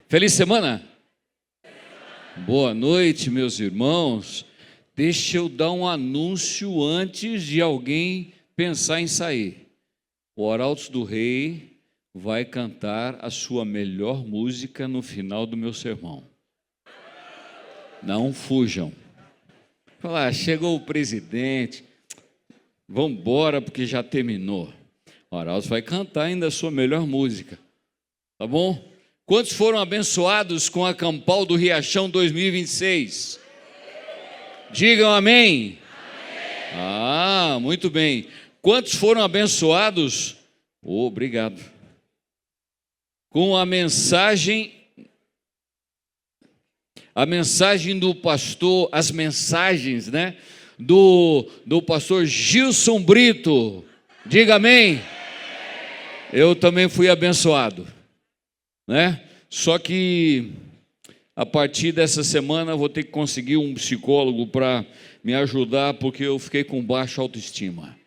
Feliz semana! Boa noite, meus irmãos. Deixa eu dar um anúncio antes de alguém pensar em sair. O Arautos do Rei vai cantar a sua melhor música no final do meu sermão. Não fujam. Falar, chegou o presidente, vamos embora porque já terminou. O Arautos vai cantar ainda a sua melhor música, tá bom? Quantos foram abençoados com a Campal do Riachão 2026? Digam amém. Ah, muito bem. Quantos foram abençoados? Obrigado. Com a mensagem do pastor, as mensagens, né? Do pastor Gilson Brito. Diga amém. Eu também fui abençoado, né? Só que a partir dessa semana eu vou ter que conseguir um psicólogo para me ajudar, porque eu fiquei com baixa autoestima.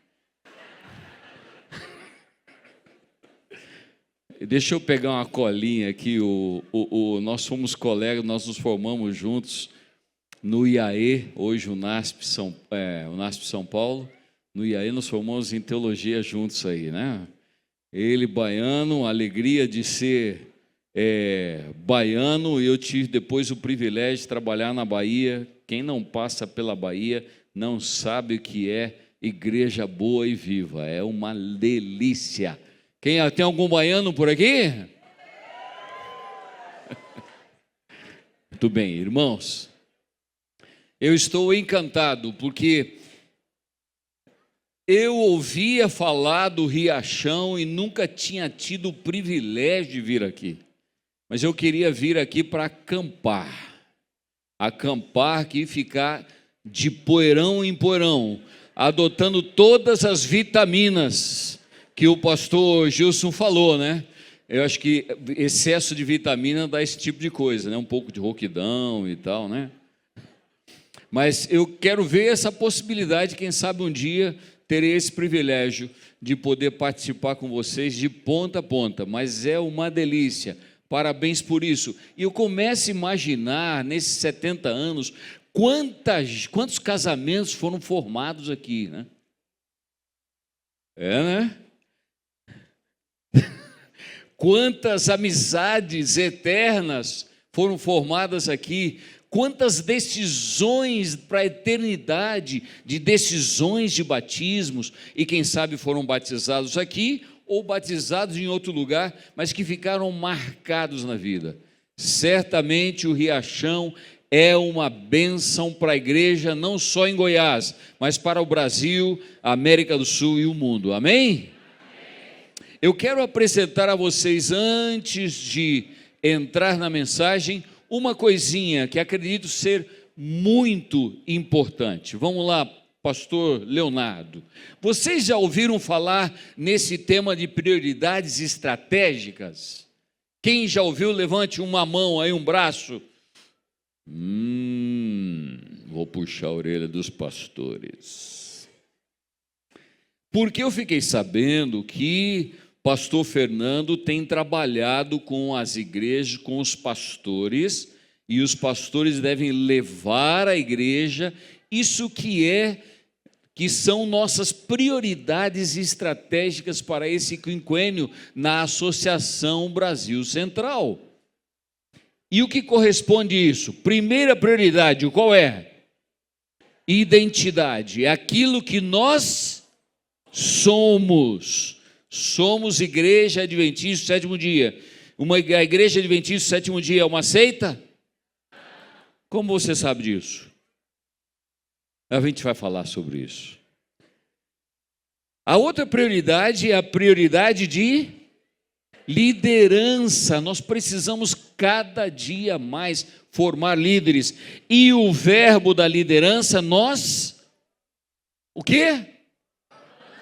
Deixa eu pegar uma colinha aqui. Nós fomos colegas, nós nos formamos juntos no IAE, hoje o NASP São Paulo. No IAE nós formamos em teologia juntos aí, né? Ele baiano, a alegria de ser baiano, e eu tive depois o privilégio de trabalhar na Bahia. Quem não passa pela Bahia não sabe o que é igreja boa e viva, é uma delícia. Tem algum baiano por aqui? Muito bem, irmãos, eu estou encantado porque eu ouvia falar do Riachão e nunca tinha tido o privilégio de vir aqui. Mas eu queria vir aqui para acampar aqui e ficar de poeirão em poeirão, adotando todas as vitaminas que o pastor Gilson falou, né? Eu acho que excesso de vitamina dá esse tipo de coisa, né? Um pouco de rouquidão e tal, né? Mas eu quero ver essa possibilidade, quem sabe um dia terei esse privilégio de poder participar com vocês de ponta a ponta, mas é uma delícia. Parabéns por isso. E eu começo a imaginar, nesses 70 anos, quantos casamentos foram formados aqui, né? Né? Quantas amizades eternas foram formadas aqui, quantas decisões para a eternidade, de decisões de batismos, e quem sabe foram batizados aqui, ou batizados em outro lugar, mas que ficaram marcados na vida. Certamente o Riachão é uma bênção para a igreja, não só em Goiás, mas para o Brasil, a América do Sul e o mundo. Amém? Eu quero apresentar a vocês, antes de entrar na mensagem, uma coisinha que acredito ser muito importante. Vamos lá, pastor Leonardo. Vocês já ouviram falar nesse tema de prioridades estratégicas? Quem já ouviu, levante uma mão aí, um braço. Vou puxar a orelha dos pastores. Porque eu fiquei sabendo que pastor Fernando tem trabalhado com as igrejas, com os pastores, e os pastores devem levar à igreja isso que são nossas prioridades estratégicas para esse quinquênio na Associação Brasil Central. E o que corresponde a isso? Primeira prioridade, qual é? Identidade, é aquilo que nós somos. Somos Igreja Adventista Sétimo Dia. A Igreja Adventista Sétimo Dia é uma seita? Como você sabe disso? A gente vai falar sobre isso. A outra prioridade é a prioridade de liderança. Nós precisamos cada dia mais formar líderes. E o verbo da liderança, nós, o quê?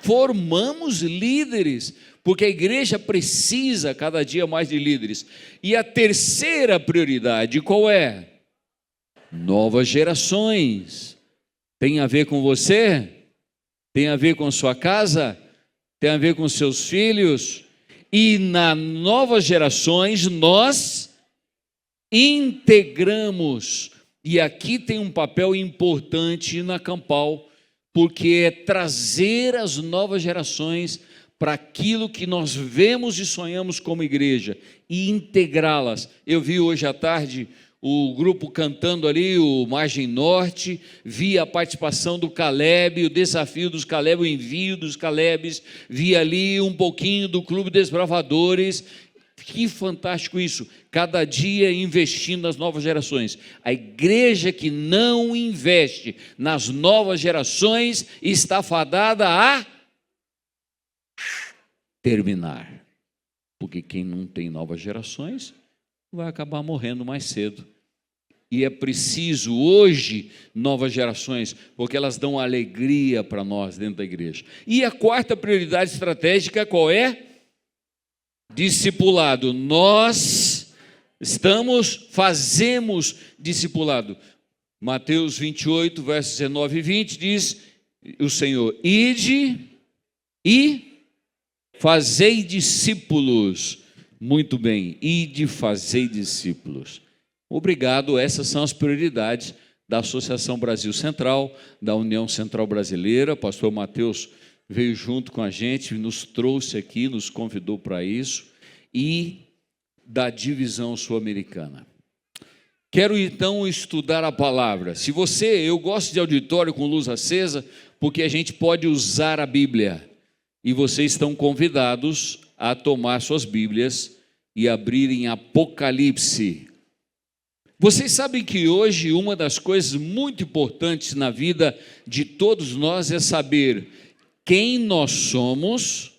Formamos líderes, porque a igreja precisa cada dia mais de líderes. E a terceira prioridade, qual é? Novas gerações. Tem a ver com você? Tem a ver com sua casa? Tem a ver com seus filhos? E nas novas gerações nós integramos. E aqui tem um papel importante na Campal, porque é trazer as novas gerações para aquilo que nós vemos e sonhamos como igreja e integrá-las. Eu vi hoje à tarde o grupo cantando ali, o Margem Norte, vi a participação do Caleb, o desafio dos Caleb, o envio dos Calebes, vi ali um pouquinho do Clube Desbravadores. Que fantástico isso, cada dia investindo nas novas gerações. A igreja que não investe nas novas gerações está fadada a terminar, porque quem não tem novas gerações vai acabar morrendo mais cedo. E é preciso hoje novas gerações, porque elas dão alegria para nós dentro da igreja. E a quarta prioridade estratégica qual é? Discipulado. Nós fazemos discipulado. Mateus 28, versos 19 e 20 diz o Senhor: ide e fazei discípulos. Muito bem, ide e fazei discípulos. Obrigado, essas são as prioridades da Associação Brasil Central, da União Central Brasileira. Pastor Mateus veio junto com a gente, nos trouxe aqui, nos convidou para isso, e da divisão sul-americana. Quero então estudar a palavra. Eu gosto de auditório com luz acesa, porque a gente pode usar a Bíblia, e vocês estão convidados a tomar suas Bíblias e abrirem Apocalipse. Vocês sabem que hoje uma das coisas muito importantes na vida de todos nós é saber quem nós somos,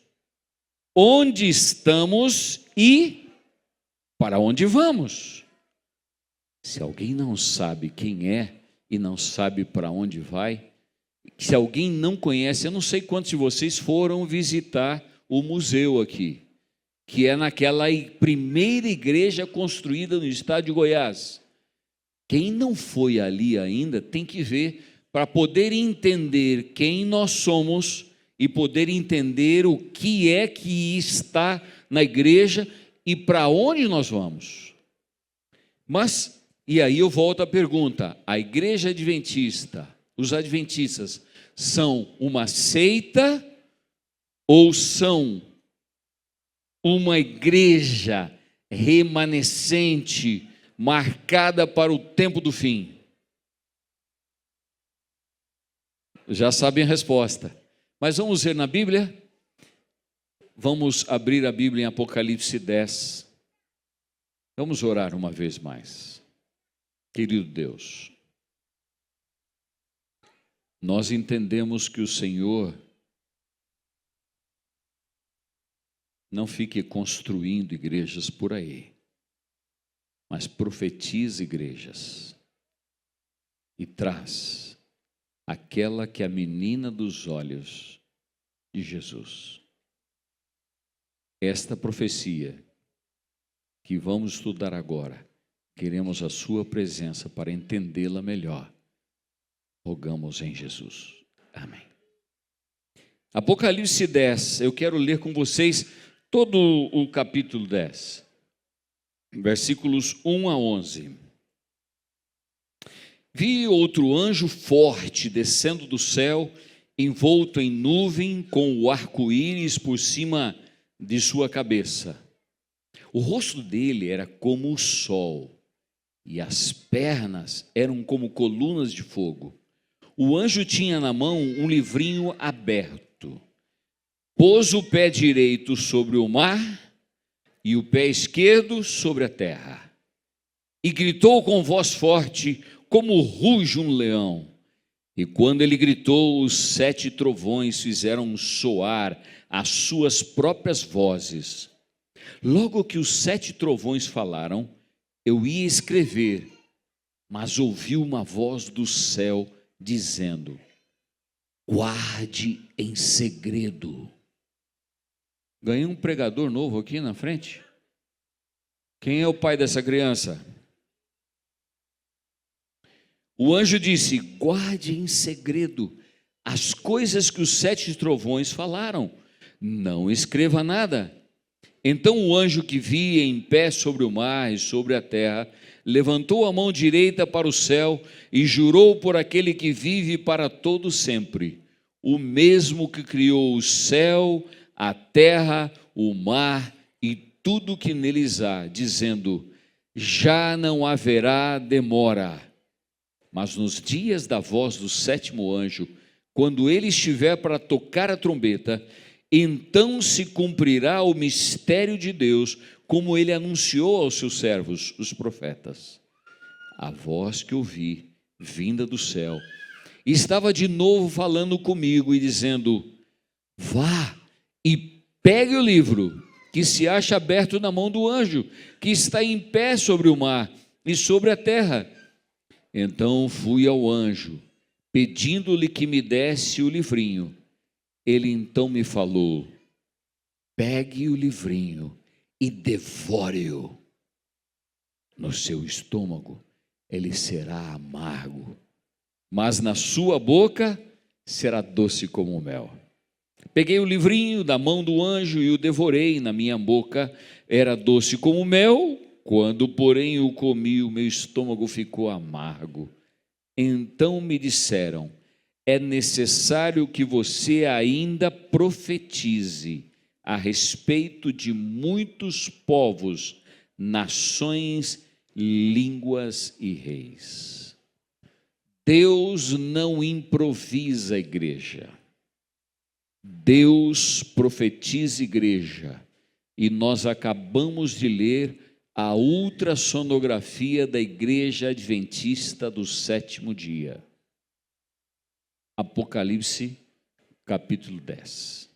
onde estamos e para onde vamos. Se alguém não sabe quem é e não sabe para onde vai, se alguém não conhece, eu não sei quantos de vocês foram visitar o museu aqui, que é naquela primeira igreja construída no estado de Goiás. Quem não foi ali ainda tem que ver para poder entender quem nós somos e poder entender o que é que está na igreja e para onde nós vamos. Mas, e aí eu volto à pergunta, a igreja adventista, os adventistas, são uma seita ou são uma igreja remanescente, marcada para o tempo do fim? Já sabem a resposta, mas vamos ver na Bíblia? Vamos abrir a Bíblia em Apocalipse 10. Vamos orar uma vez mais. Querido Deus, nós entendemos que o Senhor não fique construindo igrejas por aí, mas profetiza igrejas e traz aquela que é a menina dos olhos de Jesus. Esta profecia que vamos estudar agora, queremos a sua presença para entendê-la melhor. Rogamos em Jesus. Amém. Apocalipse 10, eu quero ler com vocês todo o capítulo 10. Versículos 1 a 11. Vi outro anjo forte descendo do céu, envolto em nuvem, com o arco-íris por cima de sua cabeça. O rosto dele era como o sol, e as pernas eram como colunas de fogo. O anjo tinha na mão um livrinho aberto. Pôs o pé direito sobre o mar e o pé esquerdo sobre a terra. E gritou com voz forte, como ruge um leão. E quando ele gritou, os 7 trovões fizeram soar as suas próprias vozes. Logo que os 7 trovões falaram, eu ia escrever, mas ouvi uma voz do céu dizendo: guarde em segredo. Ganhei um pregador novo aqui na frente. Quem é o pai dessa criança? O anjo disse: guarde em segredo as coisas que os 7 trovões falaram. Não escreva nada. Então o anjo que via em pé sobre o mar e sobre a terra, levantou a mão direita para o céu e jurou por aquele que vive para todo sempre, o mesmo que criou o céu, a terra, o mar e tudo que neles há, dizendo: já não haverá demora. Mas nos dias da voz do sétimo anjo, quando ele estiver para tocar a trombeta, então se cumprirá o mistério de Deus, como ele anunciou aos seus servos, os profetas. A voz que ouvi, vinda do céu, estava de novo falando comigo e dizendo: vá e pegue o livro que se acha aberto na mão do anjo, que está em pé sobre o mar e sobre a terra. Então fui ao anjo, pedindo-lhe que me desse o livrinho. Ele então me falou: pegue o livrinho e devore-o. No seu estômago ele será amargo, mas na sua boca será doce como o mel. Peguei o livrinho da mão do anjo e o devorei. Na minha boca era doce como mel, quando porém o comi, o meu estômago ficou amargo. Então me disseram: é necessário que você ainda profetize a respeito de muitos povos, nações, línguas e reis. Deus não improvisa a igreja. Deus profetiza a igreja. E nós acabamos de ler a ultrassonografia da Igreja Adventista do Sétimo Dia. Apocalipse, capítulo 10.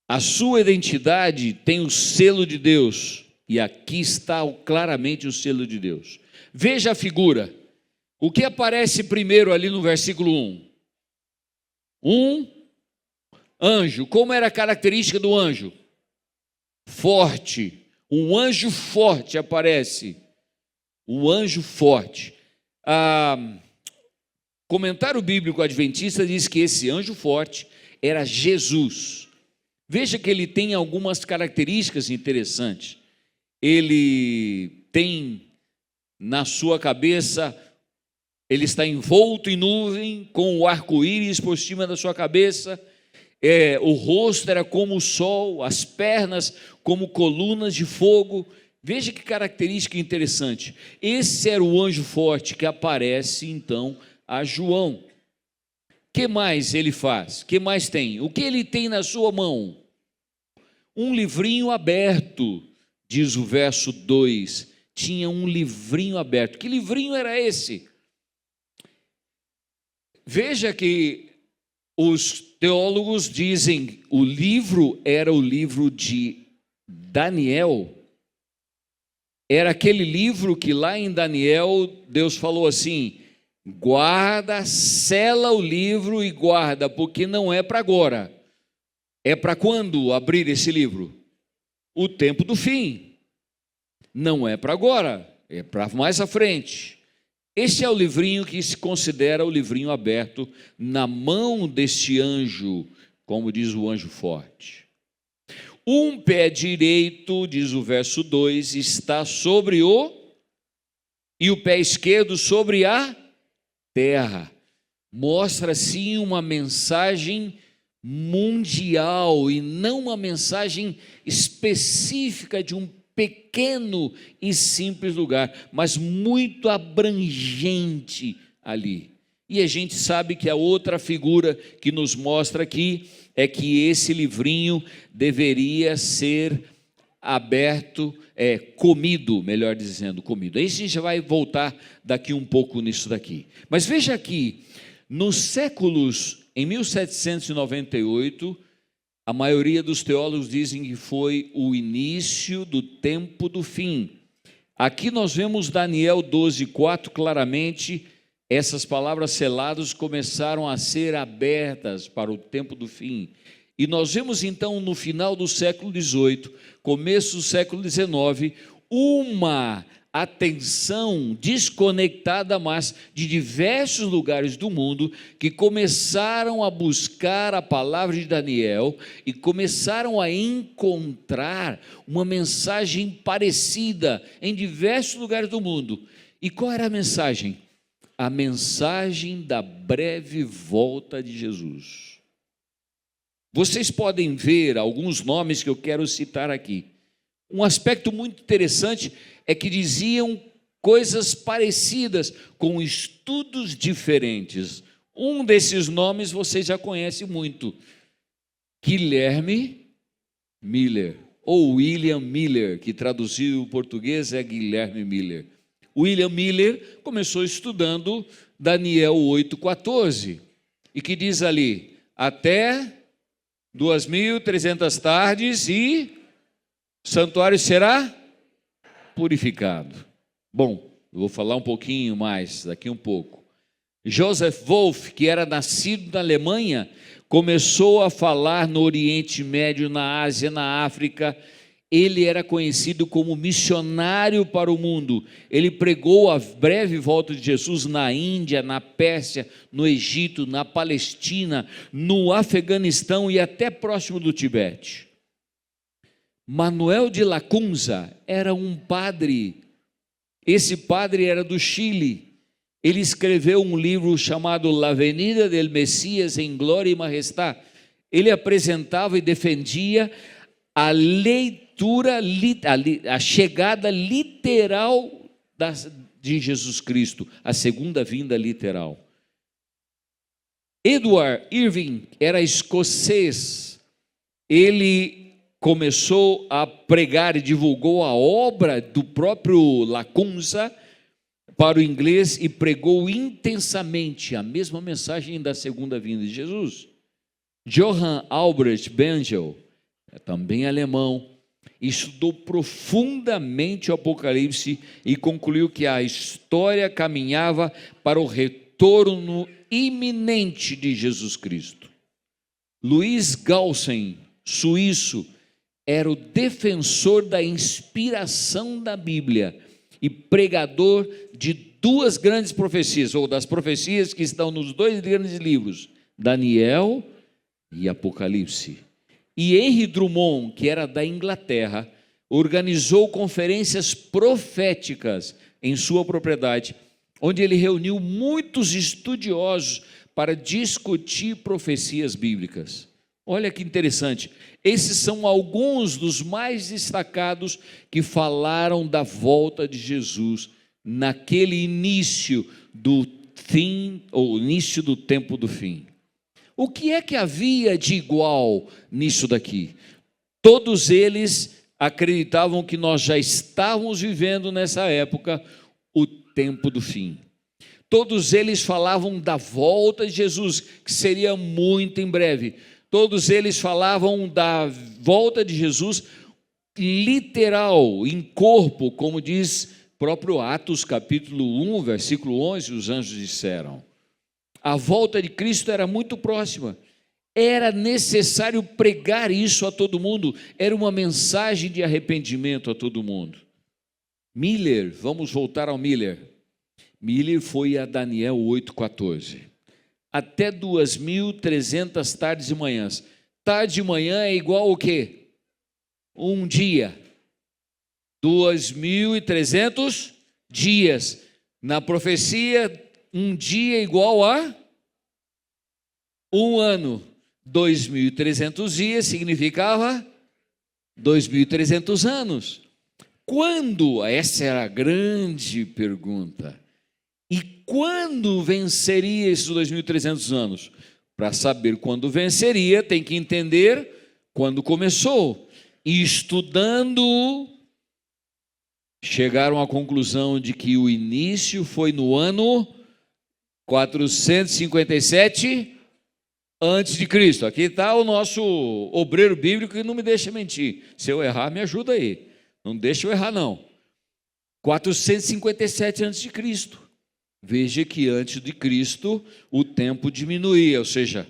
A sua identidade tem o selo de Deus, e aqui está claramente o selo de Deus. Veja a figura. O que aparece primeiro ali no versículo 1? Um anjo. Como era a característica do anjo? Forte. Um anjo forte aparece. Um anjo forte. Comentário bíblico adventista diz que esse anjo forte era Jesus. Veja que ele tem algumas características interessantes. Ele tem na sua cabeça, ele está envolto em nuvem, com o arco-íris por cima da sua cabeça. O rosto era como o sol, as pernas como colunas de fogo. Veja que característica interessante. Esse era o anjo forte que aparece então a João. O que mais ele faz? O que mais tem? O que ele tem na sua mão? Um livrinho aberto, diz o verso 2. Tinha um livrinho aberto. Que livrinho era esse? Veja que os teólogos dizem o livro era o livro de Daniel. Era aquele livro que lá em Daniel Deus falou assim: guarda, sela o livro e guarda, porque não é para agora. É para quando abrir esse livro? O tempo do fim. Não é para agora, é para mais à frente. Esse é o livrinho que se considera o livrinho aberto na mão deste anjo, como diz o anjo forte. Um pé direito, diz o verso 2, está sobre e o pé esquerdo sobre a terra. Mostra assim uma mensagem mundial e não uma mensagem específica de um pequeno e simples lugar, mas muito abrangente ali. E a gente sabe que a outra figura que nos mostra aqui é que esse livrinho deveria ser aberto, comido, melhor dizendo, comido. Aí a gente já vai voltar daqui um pouco nisso daqui. Mas veja aqui, nos séculos, em 1798, a maioria dos teólogos dizem que foi o início do tempo do fim. Aqui nós vemos Daniel 12:4 claramente. Essas palavras seladas começaram a ser abertas para o tempo do fim. E nós vemos então no final do século XVIII, começo do século XIX, uma atenção desconectada, mas de diversos lugares do mundo, que começaram a buscar a palavra de Daniel e começaram a encontrar uma mensagem parecida em diversos lugares do mundo. E qual era a mensagem? A mensagem da breve volta de Jesus. Vocês podem ver alguns nomes que eu quero citar aqui. Um aspecto muito interessante é que diziam coisas parecidas, com estudos diferentes. Um desses nomes vocês já conhecem muito: Guilherme Miller, ou William Miller, que traduziu o português é Guilherme Miller. William Miller começou estudando Daniel 8,14, e que diz ali: até 2.300 tardes e o santuário será purificado. Bom, eu vou falar um pouquinho mais daqui um pouco. Joseph Wolff, que era nascido na Alemanha, começou a falar no Oriente Médio, na Ásia, na África. Ele era conhecido como missionário para o mundo. Ele pregou a breve volta de Jesus na Índia, na Pérsia, no Egito, na Palestina, no Afeganistão e até próximo do Tibete. Manuel de Lacunza era um padre. Esse padre era do Chile. Ele escreveu um livro chamado La Venida del Messias em Glória e Majestade. Ele apresentava e defendia a leitura, a chegada literal de Jesus Cristo, a segunda vinda literal. Edward Irving era escocês. Ele começou a pregar e divulgou a obra do próprio Lacunza para o inglês e pregou intensamente a mesma mensagem da segunda vinda de Jesus. Johann Albrecht Bengel, também alemão, estudou profundamente o Apocalipse e concluiu que a história caminhava para o retorno iminente de Jesus Cristo. Louis Galsen, suíço, era o defensor da inspiração da Bíblia e pregador de duas grandes profecias, ou das profecias que estão nos dois grandes livros, Daniel e Apocalipse. E Henry Drummond, que era da Inglaterra, organizou conferências proféticas em sua propriedade, onde ele reuniu muitos estudiosos para discutir profecias bíblicas. Olha que interessante, esses são alguns dos mais destacados que falaram da volta de Jesus naquele início do fim, ou início do tempo do fim. O que é que havia de igual nisso daqui? Todos eles acreditavam que nós já estávamos vivendo nessa época o tempo do fim. Todos eles falavam da volta de Jesus, que seria muito em breve. Todos eles falavam da volta de Jesus literal, em corpo, como diz próprio Atos capítulo 1, versículo 11, os anjos disseram. A volta de Cristo era muito próxima. Era necessário pregar isso a todo mundo. Era uma mensagem de arrependimento a todo mundo. Miller, vamos voltar ao Miller. Miller foi a Daniel 8,14. Até 2.300 tardes e manhãs. Tarde e manhã é igual o quê? Um dia. 2.300 dias. Na profecia, um dia é igual a um ano. 2.300 dias significava 2.300 anos. Quando? Essa era a grande pergunta. E quando venceria esses 2.300 anos? Para saber quando venceria, tem que entender quando começou. E estudando, chegaram à conclusão de que o início foi no ano 457 antes de Cristo. Aqui está o nosso obreiro bíblico que não me deixa mentir. Se eu errar, me ajuda aí. Não deixa eu errar, não. 457 antes de Cristo. Veja que antes de Cristo o tempo diminuía, ou seja,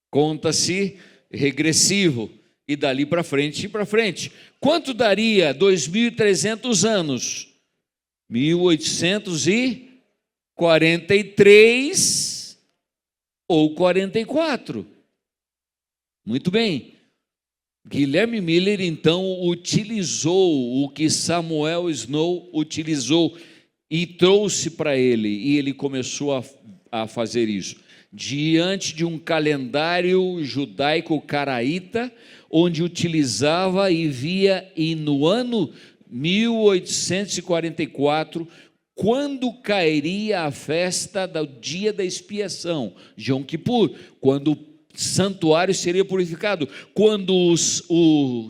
conta-se regressivo, e dali para frente e para frente. Quanto daria 2.300 anos? 1843 ou 44. Muito bem. Guilherme Miller, então, utilizou o que Samuel Snow utilizou e trouxe para ele, e ele começou a fazer isso, diante de um calendário judaico caraíta, onde utilizava e via, e no ano 1844, quando cairia a festa do dia da expiação, Yom Kippur, quando o santuário seria purificado, quando o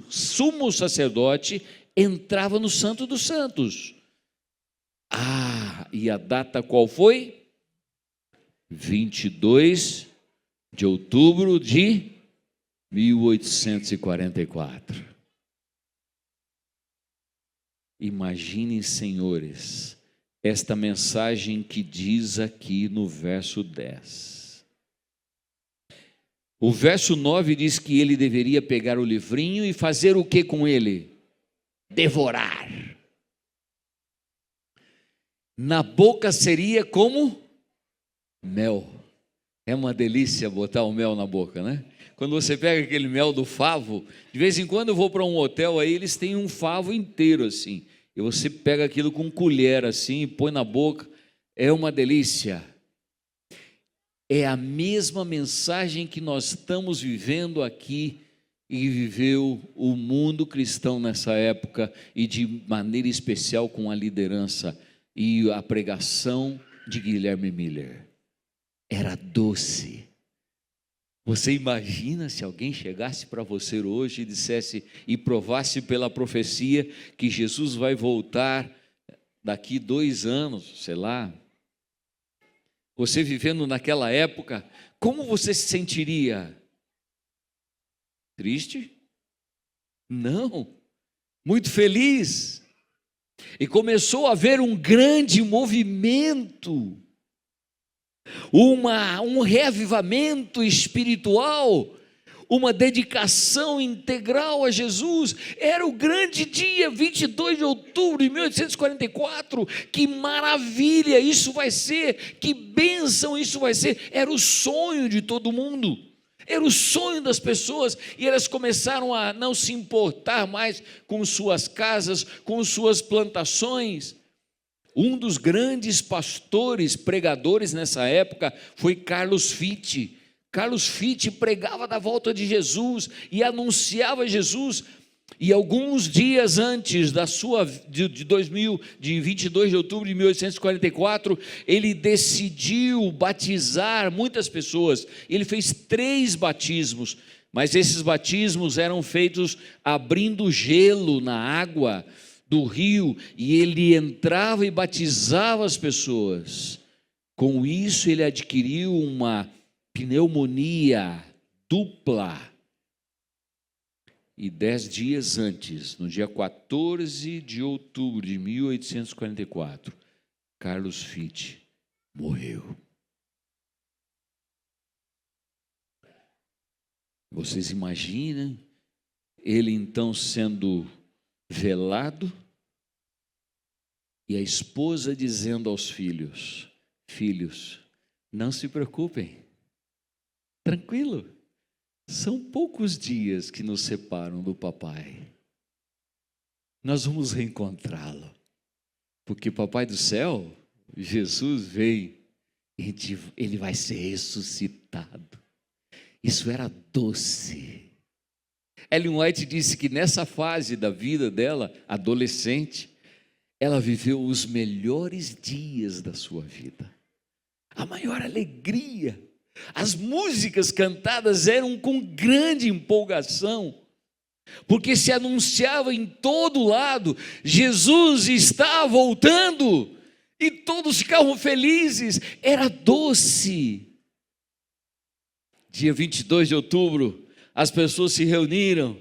sumo sacerdote entrava no Santo dos Santos. E a data qual foi? 22 de outubro de 1844. Imaginem, senhores, esta mensagem que diz aqui no verso 10. O verso 9 diz que ele deveria pegar o livrinho e fazer o que com ele? Devorar. Na boca seria como mel. É uma delícia botar o mel na boca, né? Quando você pega aquele mel do favo, de vez em quando eu vou para um hotel aí, eles têm um favo inteiro assim, e você pega aquilo com colher assim e põe na boca, é uma delícia. É a mesma mensagem que nós estamos vivendo aqui e viveu o mundo cristão nessa época, e de maneira especial com a liderança e a pregação de Guilherme Miller. Era doce. Você imagina se alguém chegasse para você hoje e dissesse, e provasse pela profecia que Jesus vai voltar daqui 2 anos, sei lá. Você vivendo naquela época, como você se sentiria? Triste? Não, muito feliz. E começou a haver um grande movimento, um reavivamento espiritual, uma dedicação integral a Jesus. Era o grande dia, 22 de outubro de 1844, que maravilha isso vai ser, que bênção isso vai ser. Era o sonho de todo mundo, era o sonho das pessoas, e elas começaram a não se importar mais com suas casas, com suas plantações. Um dos grandes pastores, pregadores nessa época foi Carlos Fichte. Carlos Fichte pregava da volta de Jesus e anunciava Jesus, e alguns dias antes de 22 de outubro de 1844, ele decidiu batizar muitas pessoas. Ele fez 3 batismos, mas esses batismos eram feitos abrindo gelo na água do rio, e ele entrava e batizava as pessoas. Com isso ele adquiriu uma pneumonia dupla. E 10 dias antes, no dia 14 de outubro de 1844, Carlos Fichte morreu. Vocês imaginam ele então sendo velado, e a esposa dizendo aos filhos: filhos, não se preocupem, tranquilo, são poucos dias que nos separam do papai, nós vamos reencontrá-lo, porque papai do céu, Jesus veio, e ele vai ser ressuscitado. Isso era doce. Ellen White disse que nessa fase da vida dela, adolescente, ela viveu os melhores dias da sua vida, a maior alegria. As músicas cantadas eram com grande empolgação, porque se anunciava em todo lado: Jesus está voltando, e todos ficavam felizes, era doce. Dia 22 de outubro, as pessoas se reuniam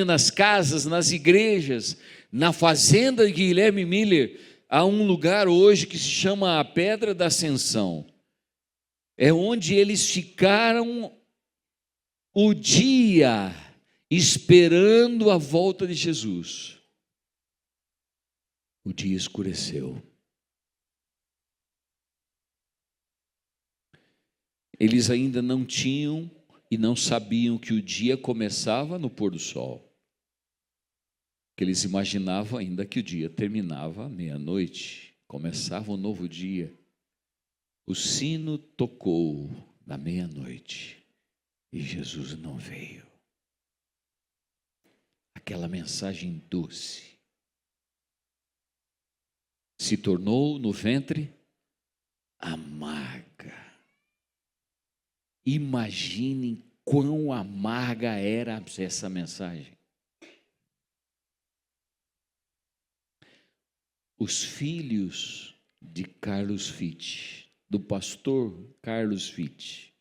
nas casas, nas igrejas, na fazenda de Guilherme Miller. Há um lugar hoje que se chama a Pedra da Ascensão. É onde eles ficaram o dia esperando a volta de Jesus. o dia escureceu. Eles ainda não tinham e não sabiam que o dia começava no pôr do sol. Que eles imaginavam ainda que o dia terminava à meia-noite, começava um novo dia. O sino tocou na meia-noite e Jesus não veio. Aquela mensagem doce se tornou no ventre amarga. Imaginem quão amarga era essa mensagem. Os filhos de Carlos Fitt, do pastor Carlos Fitt,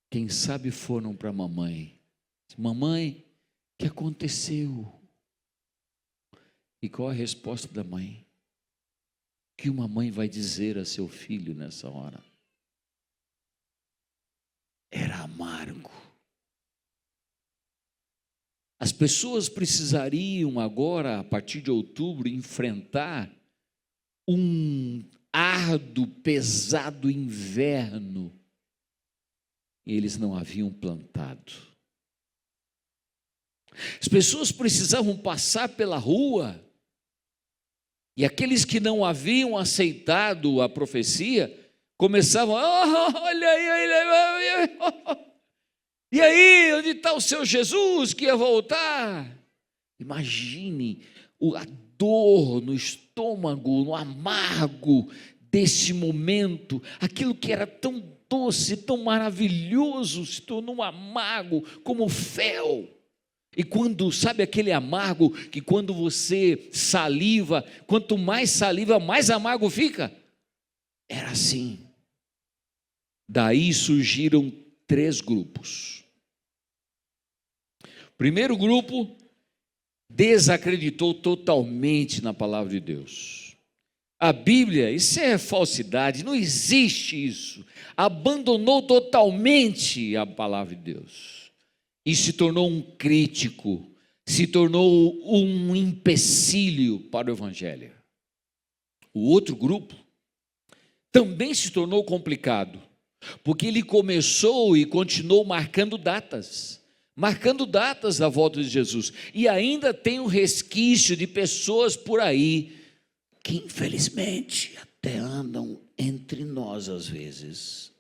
quem sabe foram para a mamãe. Mamãe, o que aconteceu? E qual a resposta da mãe? O que uma mãe vai dizer a seu filho nessa hora? Era amargo. As pessoas precisariam agora, a partir de outubro, enfrentar um árduo, pesado inverno. E eles não haviam plantado. As pessoas precisavam passar pela rua, e aqueles que não haviam aceitado a profecia, começavam, olha aí, e aí, onde está o seu Jesus que ia voltar? Imagine a dor no estômago, no amargo desse momento, aquilo que era tão doce, tão maravilhoso, se tornou amargo como fel. E quando, sabe aquele amargo que quando você saliva, quanto mais saliva, mais amargo fica? Era assim. Daí surgiram 3 grupos. O primeiro grupo desacreditou totalmente na palavra de Deus. A Bíblia, isso é falsidade, não existe isso. Abandonou totalmente a palavra de Deus. E se tornou um crítico, se tornou um empecilho para o Evangelho. O outro grupo também se tornou complicado, porque ele começou e continuou marcando datas da volta de Jesus, e ainda tem um resquício de pessoas por aí, que infelizmente até andam entre nós às vezes,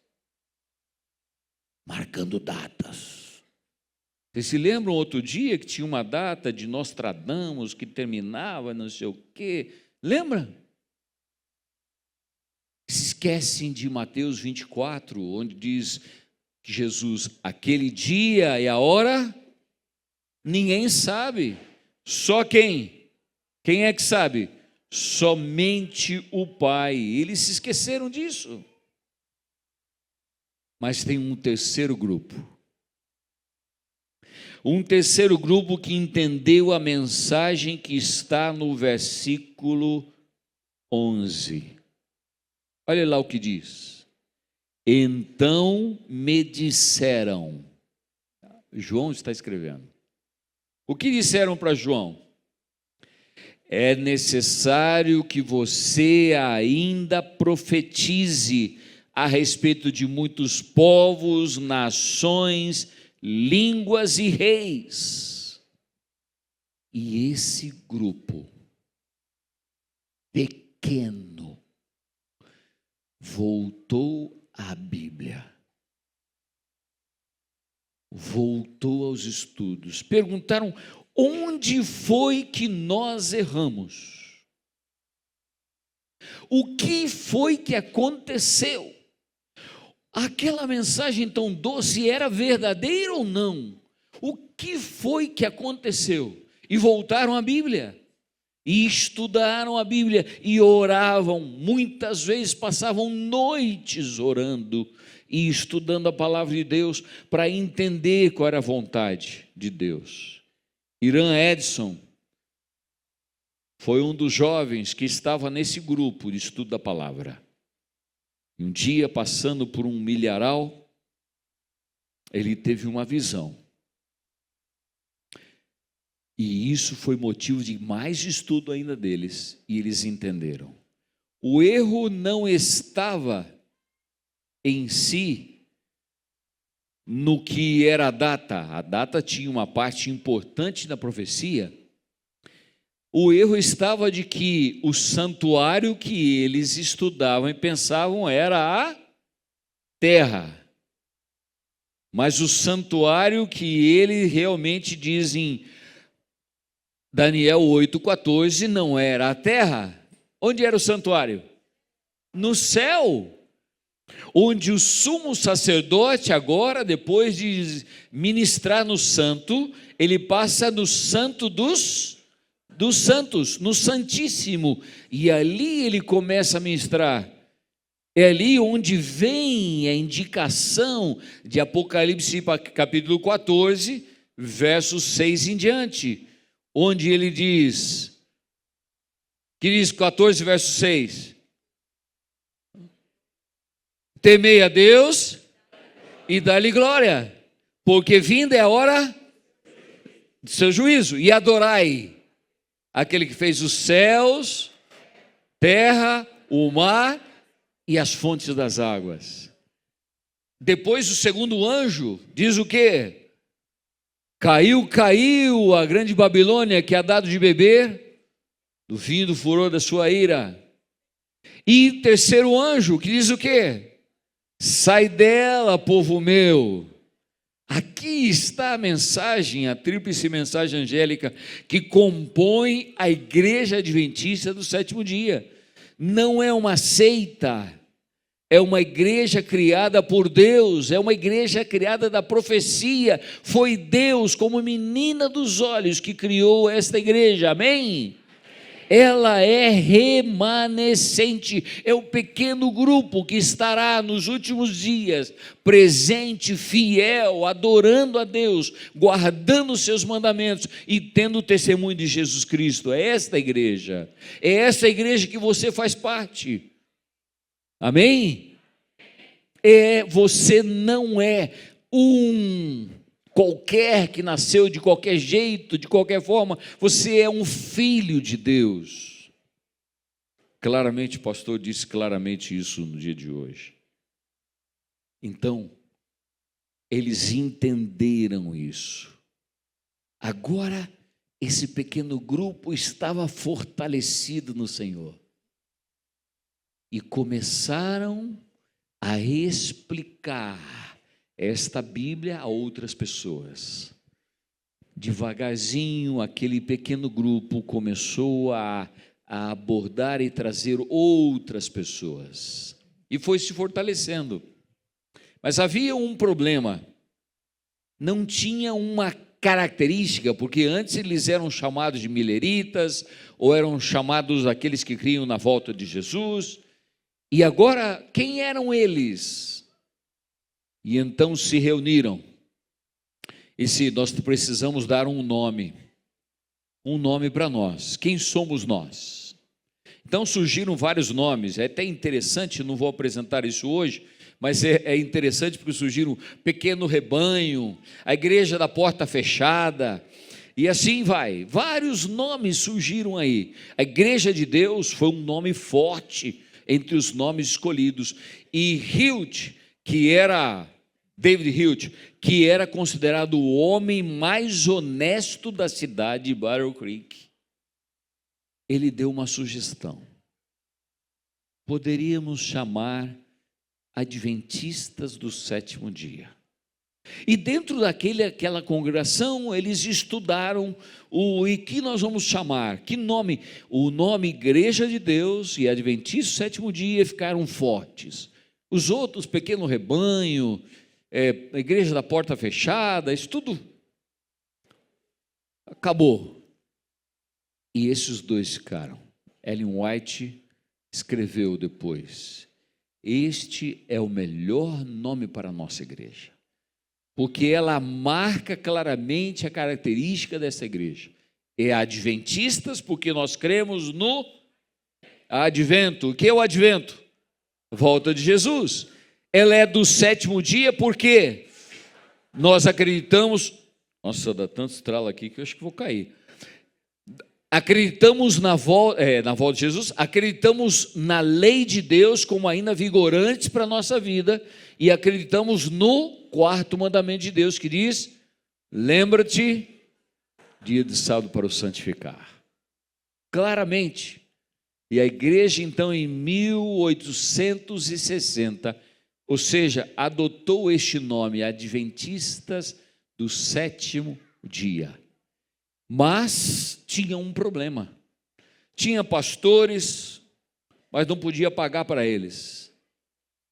marcando datas. Vocês se lembram outro dia que tinha uma data de Nostradamus que terminava não sei o quê? Lembra? Se esquecem de Mateus 24, onde diz que Jesus, aquele dia e a hora, ninguém sabe. Só quem? Quem é que sabe? Somente o Pai. Eles se esqueceram disso. Mas tem um terceiro grupo. Um terceiro grupo que entendeu a mensagem que está no versículo 11. Olha lá o que diz. Então me disseram. João está escrevendo. O que disseram para João? É necessário que você ainda profetize a respeito de muitos povos, nações, línguas e reis. E esse grupo pequeno voltou à Bíblia, voltou aos estudos, perguntaram: onde foi que nós erramos? O que foi que aconteceu? Aquela mensagem tão doce era verdadeira ou não? O que foi que aconteceu? E voltaram à Bíblia, e estudaram a Bíblia, e oravam, muitas vezes passavam noites orando, e estudando a palavra de Deus, para entender qual era a vontade de Deus. Irã Edson foi um dos jovens que estava nesse grupo de estudo da palavra. E um dia, passando por um milharal, ele teve uma visão. E isso foi motivo de mais estudo ainda deles, e eles entenderam. O erro não estava em si no que era a data. A data tinha uma parte importante na profecia. O erro estava de que o santuário que eles estudavam e pensavam era a terra. Mas o santuário que ele realmente diz em Daniel 8,14 não era a terra. Onde era o santuário? No céu. Onde o sumo sacerdote agora, depois de ministrar no santo, ele passa no santo dos santos, no santíssimo, e ali ele começa a ministrar. É ali onde vem a indicação de Apocalipse capítulo 14, versos 6 em diante, onde ele diz, que diz 14, verso 6, temei a Deus e dá-lhe glória, porque vinda é a hora de seu juízo, e adorai aquele que fez os céus, terra, o mar e as fontes das águas. Depois o segundo anjo diz o quê? Caiu a grande Babilônia, que há dado de beber do vinho do furor da sua ira. E terceiro anjo, que diz o quê? Sai dela, povo meu. Aqui está a mensagem, a tríplice mensagem angélica que compõe a igreja adventista do sétimo dia. Não é uma seita, é uma igreja criada por Deus, é uma igreja criada da profecia. Foi Deus, como menina dos olhos, que criou esta igreja, amém? Ela é remanescente, é o pequeno grupo que estará nos últimos dias, presente, fiel, adorando a Deus, guardando os seus mandamentos e tendo o testemunho de Jesus Cristo. É esta igreja que você faz parte, amém? Você não é qualquer que nasceu de qualquer jeito, de qualquer forma, você é um filho de Deus. Claramente, o pastor disse claramente isso no dia de hoje. Então, eles entenderam isso. Agora, esse pequeno grupo estava fortalecido no Senhor. E começaram a explicar esta Bíblia a outras pessoas. Devagarzinho, aquele pequeno grupo começou a abordar e trazer outras pessoas. E foi se fortalecendo. Mas havia um problema. Não tinha uma característica, porque antes eles eram chamados de mileritas, ou eram chamados aqueles que criam na volta de Jesus. E agora, quem eram eles? E então se reuniram. E se nós precisamos dar um nome para nós. Quem somos nós? Então surgiram vários nomes. É até interessante, não vou apresentar isso hoje, mas é interessante porque surgiram Pequeno Rebanho, a Igreja da Porta Fechada, e assim vai. Vários nomes surgiram aí. A Igreja de Deus foi um nome forte entre os nomes escolhidos. E David Hilt, que era considerado o homem mais honesto da cidade de Battle Creek, ele deu uma sugestão. Poderíamos chamar adventistas do sétimo dia. E dentro daquela congregação, eles estudaram e que nós vamos chamar, que nome? O nome Igreja de Deus e Adventista do sétimo dia ficaram fortes. Os outros, Pequeno Rebanho, a Igreja da Porta Fechada, isso tudo acabou. E esses dois ficaram. Ellen White escreveu depois: este é o melhor nome para a nossa igreja, porque ela marca claramente a característica dessa igreja. É adventistas, porque nós cremos no advento. O que é o advento? Volta de Jesus. Ela é do sétimo dia, porque nós acreditamos. Nossa, dá tanto estralo aqui que eu acho que vou cair. Acreditamos na volta de Jesus, acreditamos na lei de Deus como ainda vigorantes para a nossa vida, e acreditamos no quarto mandamento de Deus, que diz: lembra-te, dia de sábado para o santificar. Claramente. E a igreja, então, em 1860, ou seja, adotou este nome, Adventistas do Sétimo Dia. Mas tinha um problema. Tinha pastores, mas não podia pagar para eles.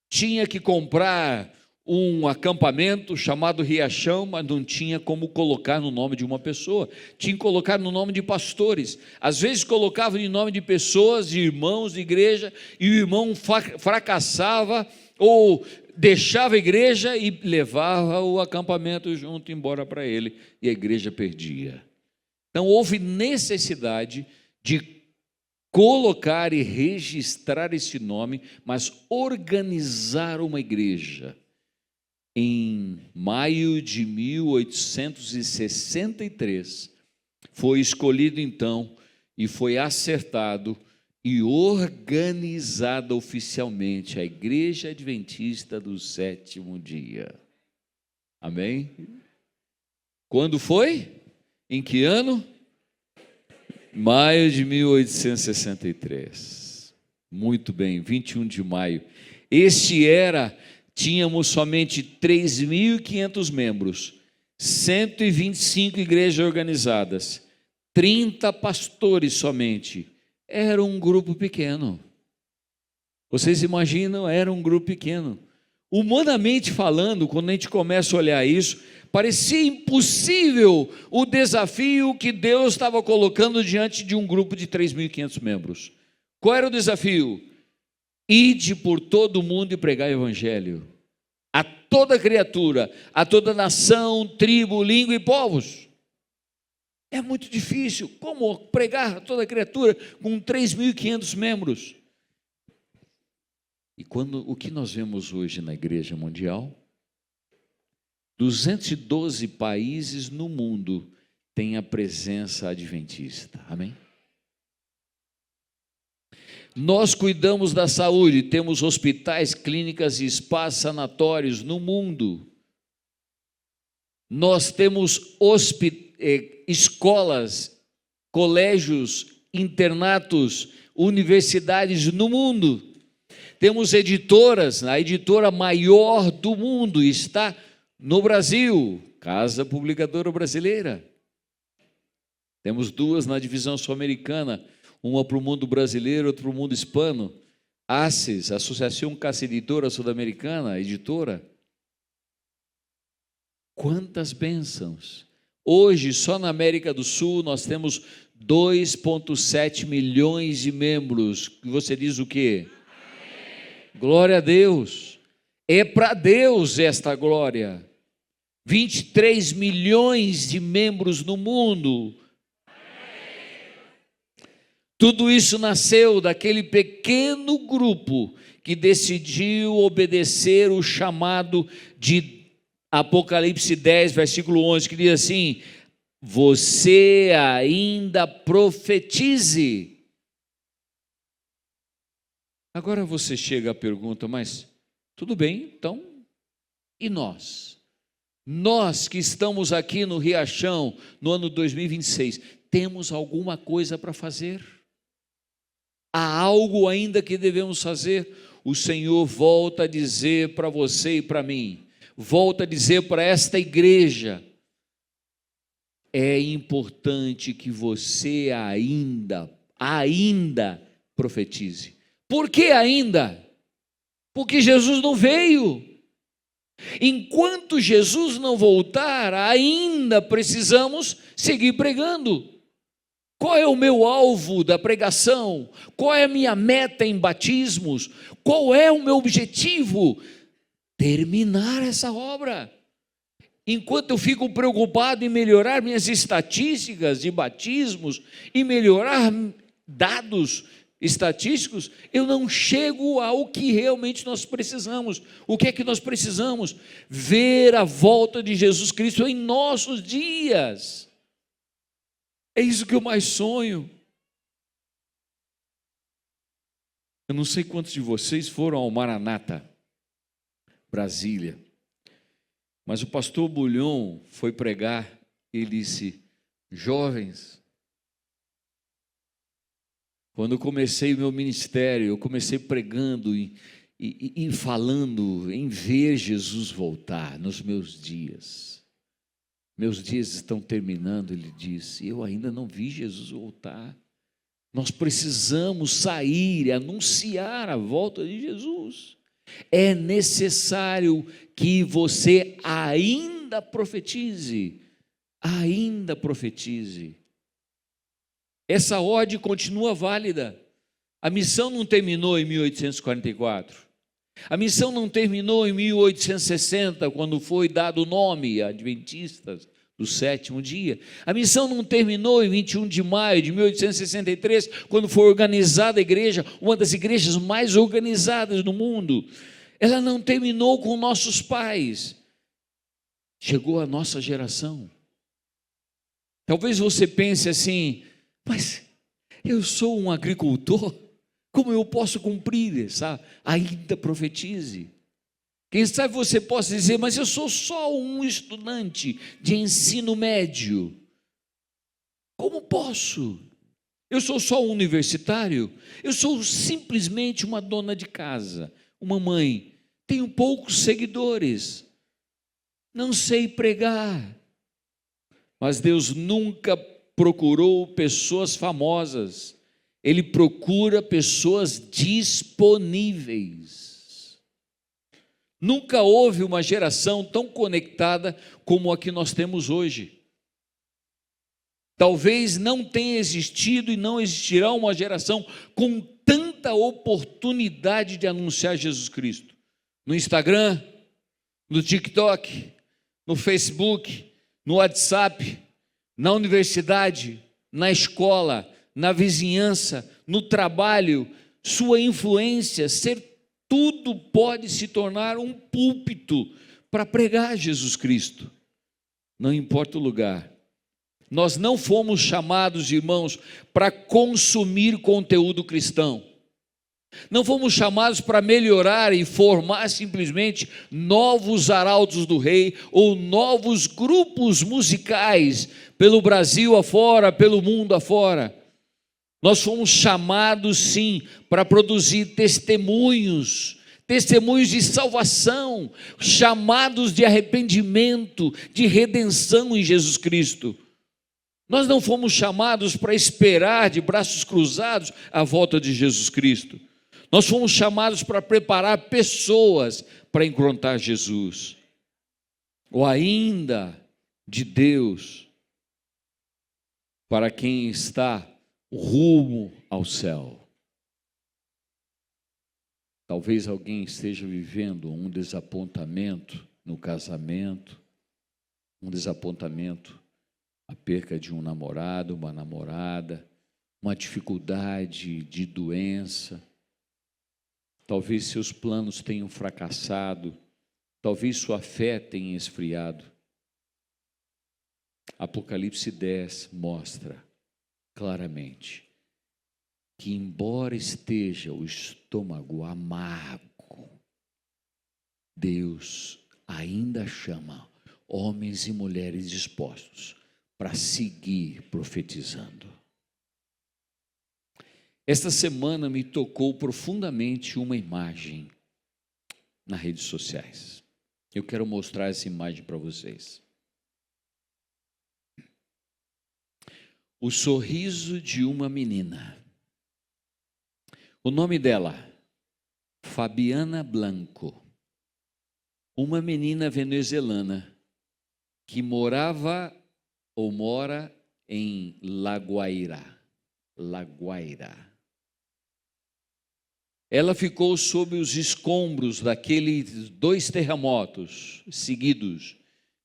Tinha que comprar um acampamento chamado Riachão, mas não tinha como colocar no nome de uma pessoa. Tinha que colocar no nome de pastores. Às vezes colocavam em nome de pessoas, de irmãos de igreja, e o irmão fracassava ou deixava a igreja e levava o acampamento junto embora para ele, e a igreja perdia. Então houve necessidade de colocar e registrar esse nome, mas organizar uma igreja. Em maio de 1863, foi escolhido então, e foi acertado e organizada oficialmente a Igreja Adventista do Sétimo Dia. Amém? Quando foi? Em que ano? Maio de 1863. Muito bem, 21 de maio. Tínhamos somente 3.500 membros, 125 igrejas organizadas, 30 pastores somente. Era um grupo pequeno. Vocês imaginam? Era um grupo pequeno. Humanamente falando, quando a gente começa a olhar isso, parecia impossível o desafio que Deus estava colocando diante de um grupo de 3.500 membros. Qual era o desafio? Ide por todo o mundo e pregai o evangelho a toda criatura, a toda nação, tribo, língua e povos. É muito difícil. Como pregar a toda criatura com 3.500 membros? E o que nós vemos hoje na Igreja Mundial? 212 países no mundo têm a presença adventista. Amém? Nós cuidamos da saúde, temos hospitais, clínicas e spas, sanatórios no mundo. Nós temos escolas, colégios, internatos, universidades no mundo. Temos editoras, a editora maior do mundo está no Brasil, Casa Publicadora Brasileira. Temos duas na divisão sul-americana, uma para o mundo brasileiro, outra para o mundo hispano. ACES, Associação Casa Editora Sul-Americana, editora. Quantas bênçãos! Hoje, só na América do Sul, nós temos 2,7 milhões de membros. Você diz o quê? Amém. Glória a Deus! É para Deus esta glória. 23 milhões de membros no mundo. Tudo isso nasceu daquele pequeno grupo que decidiu obedecer o chamado de Apocalipse 10, versículo 11, que diz assim: você ainda profetize. Agora você chega à pergunta, mas tudo bem, então, e nós? Nós que estamos aqui no Riachão, no ano 2026, temos alguma coisa para fazer? Há algo ainda que devemos fazer? O Senhor volta a dizer para você e para mim, volta a dizer para esta igreja: é importante que você ainda profetize. Por que ainda? Porque Jesus não veio. Enquanto Jesus não voltar, ainda precisamos seguir pregando. Qual é o meu alvo da pregação? Qual é a minha meta em batismos? Qual é o meu objetivo? Terminar essa obra. Enquanto eu fico preocupado em melhorar minhas estatísticas de batismos e melhorar dados estatísticos, eu não chego ao que realmente nós precisamos. O que é que nós precisamos? Ver a volta de Jesus Cristo em nossos dias. É isso que eu mais sonho. Eu não sei quantos de vocês foram ao Maranata, Brasília, mas o pastor Bulhon foi pregar e ele disse: jovens, quando eu comecei o meu ministério, eu comecei pregando e falando em ver Jesus voltar nos meus dias. Meus dias estão terminando, ele disse, eu ainda não vi Jesus voltar. Nós precisamos sair e anunciar a volta de Jesus. É necessário que você ainda profetize, ainda profetize. Essa ordem continua válida. A missão não terminou em 1844. A missão não terminou em 1860, quando foi dado o nome Adventistas do sétimo dia. A missão não terminou em 21 de maio de 1863, quando foi organizada a igreja, uma das igrejas mais organizadas do mundo. Ela não terminou com nossos pais. Chegou a nossa geração. Talvez você pense assim, mas eu sou um agricultor, como eu posso cumprir essa? Ainda profetize. Quem sabe você possa dizer, mas eu sou só um estudante de ensino médio. Como posso? Eu sou só um universitário? Eu sou simplesmente uma dona de casa, uma mãe. Tenho poucos seguidores. Não sei pregar. Mas Deus nunca procurou pessoas famosas. Ele procura pessoas disponíveis. Nunca houve uma geração tão conectada como a que nós temos hoje. Talvez não tenha existido e não existirá uma geração com tanta oportunidade de anunciar Jesus Cristo. No Instagram, no TikTok, no Facebook, no WhatsApp, na universidade, na escola, na vizinhança, no trabalho, sua influência, tudo pode se tornar um púlpito para pregar Jesus Cristo. Não importa o lugar. Nós não fomos chamados, irmãos, para consumir conteúdo cristão. Não fomos chamados para melhorar e formar simplesmente novos arautos do rei ou novos grupos musicais pelo Brasil afora, pelo mundo afora. Nós fomos chamados, sim, para produzir testemunhos de salvação, chamados de arrependimento, de redenção em Jesus Cristo. Nós não fomos chamados para esperar de braços cruzados a volta de Jesus Cristo. Nós fomos chamados para preparar pessoas para encontrar Jesus. Ou ainda de Deus para quem está rumo ao céu. Talvez alguém esteja vivendo um desapontamento no casamento, um desapontamento, a perca de um namorado, uma namorada, uma dificuldade de doença. Talvez seus planos tenham fracassado, talvez sua fé tenha esfriado. Apocalipse 10 mostra claramente que, embora esteja o estômago amargo, Deus ainda chama homens e mulheres dispostos para seguir profetizando. Esta semana me tocou profundamente uma imagem nas redes sociais. Eu quero mostrar essa imagem para vocês. O sorriso de uma menina. O nome dela, Fabiana Blanco. Uma menina venezuelana que morava ou mora em La Guaira. Ela ficou sob os escombros daqueles 2 terremotos seguidos,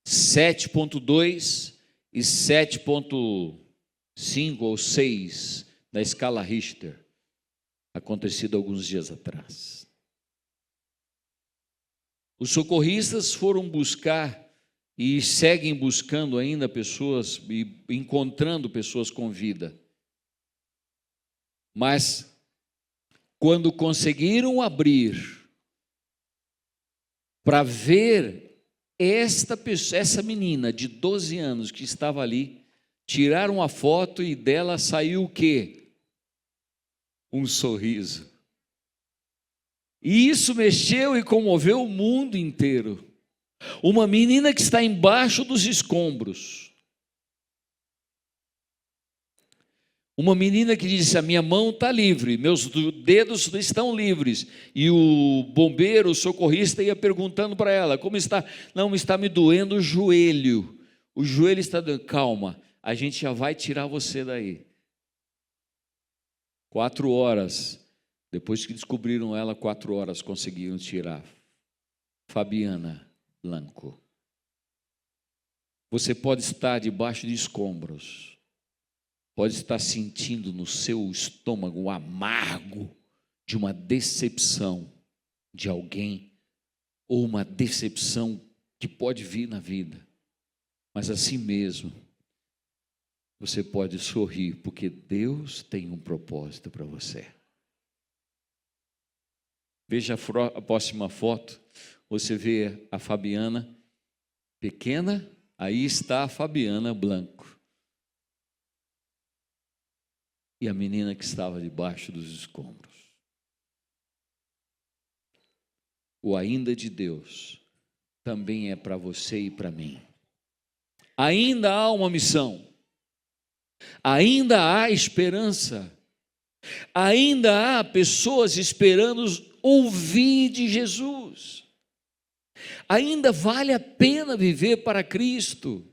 7.2 e 7.5 ou 6 da escala Richter, acontecido alguns dias atrás. Os socorristas foram buscar e seguem buscando ainda pessoas e encontrando pessoas com vida. Mas quando conseguiram abrir para ver essa menina de 12 anos que estava ali, tiraram a foto e dela saiu o quê? Um sorriso. E isso mexeu e comoveu o mundo inteiro. Uma menina que está embaixo dos escombros. Uma menina que disse: a minha mão está livre, meus dedos estão livres. E o bombeiro, o socorrista, ia perguntando para ela: como está? Não, está me doendo o joelho. O joelho está doendo. Calma, a gente já vai tirar você daí. 4 horas, depois que descobriram ela, 4 horas conseguiram tirar. Fabiana Blanco. Você pode estar debaixo de escombros, pode estar sentindo no seu estômago o amargo de uma decepção de alguém, ou uma decepção que pode vir na vida, mas assim mesmo, você pode sorrir, porque Deus tem um propósito para você. Veja a próxima foto, você vê a Fabiana pequena, aí está a Fabiana Blanco. E a menina que estava debaixo dos escombros. O ainda de Deus também é para você e para mim. Ainda há uma missão. Ainda há esperança. Ainda há pessoas esperando ouvir de Jesus. Ainda vale a pena viver para Cristo.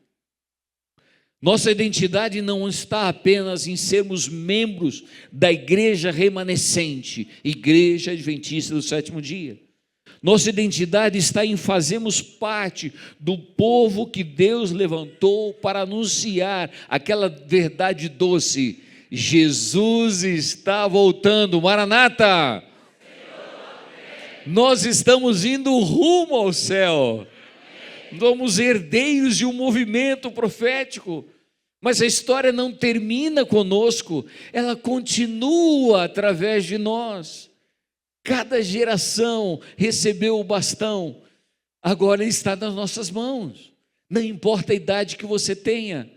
Nossa identidade não está apenas em sermos membros da igreja remanescente, Igreja Adventista do Sétimo Dia. Nossa identidade está em fazermos parte do povo que Deus levantou para anunciar aquela verdade doce: Jesus está voltando, Maranata! Nós estamos indo rumo ao céu. Somos herdeiros de um movimento profético, mas a história não termina conosco, ela continua através de nós. Cada geração recebeu o bastão, agora ele está nas nossas mãos. Não importa a idade que você tenha,